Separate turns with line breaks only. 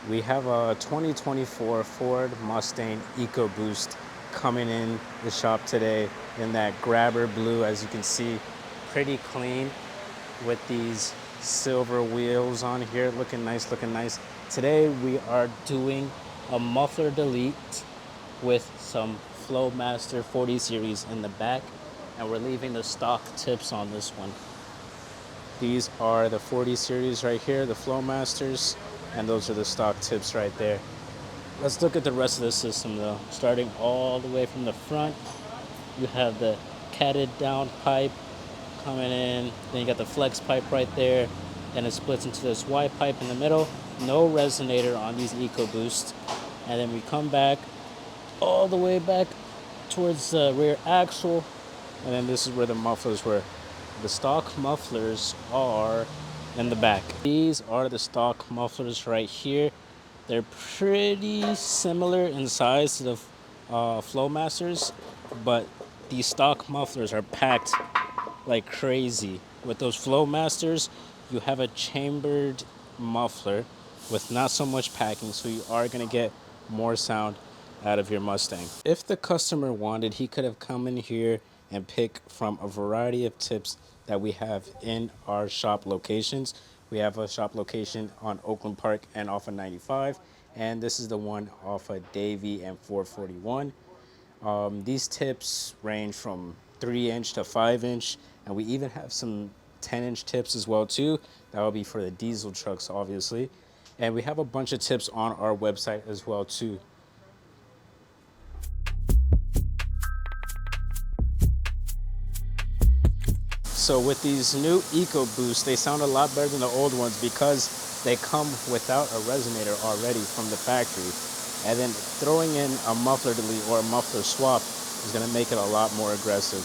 We have a 2024 Ford Mustang Ecoboost coming in the shop today in that grabber blue, as you can see, pretty clean with these silver wheels on here, looking nice, looking nice. Today we are doing a muffler delete with some Flowmaster 40 series in the back, and we're leaving the stock tips on this one. These are the 40 series right here, the Flowmasters, and those are the stock tips right there. Let's look at the rest of the system though. Starting all the way from the front, you have the catted down pipe coming in, then you got the flex pipe right there, then it splits into this Y pipe in the middle. No resonator on these EcoBoosts. And then we come back all the way back towards the rear axle, and then this is where the mufflers were. The stock mufflers are in the back. These are the stock mufflers right here. They're pretty similar in size to the Flowmasters, but these stock mufflers are packed like crazy. With those Flowmasters, you have a chambered muffler with not so much packing, so you are going to get more sound out of your Mustang. If the customer wanted, he could have come in here and pick from a variety of tips that we have in our shop locations. We have a shop location on Oakland Park and off of 95, and this is the one off of Davie and 441. These tips range from 3-inch to 5-inch, and we even have some 10-inch tips as well too. That will be for the diesel trucks, obviously. And we have a bunch of tips on our website as well too. So with these new EcoBoosts, they sound a lot better than the old ones because they come without a resonator already from the factory. And then throwing in a muffler delete or a muffler swap is going to make it a lot more aggressive.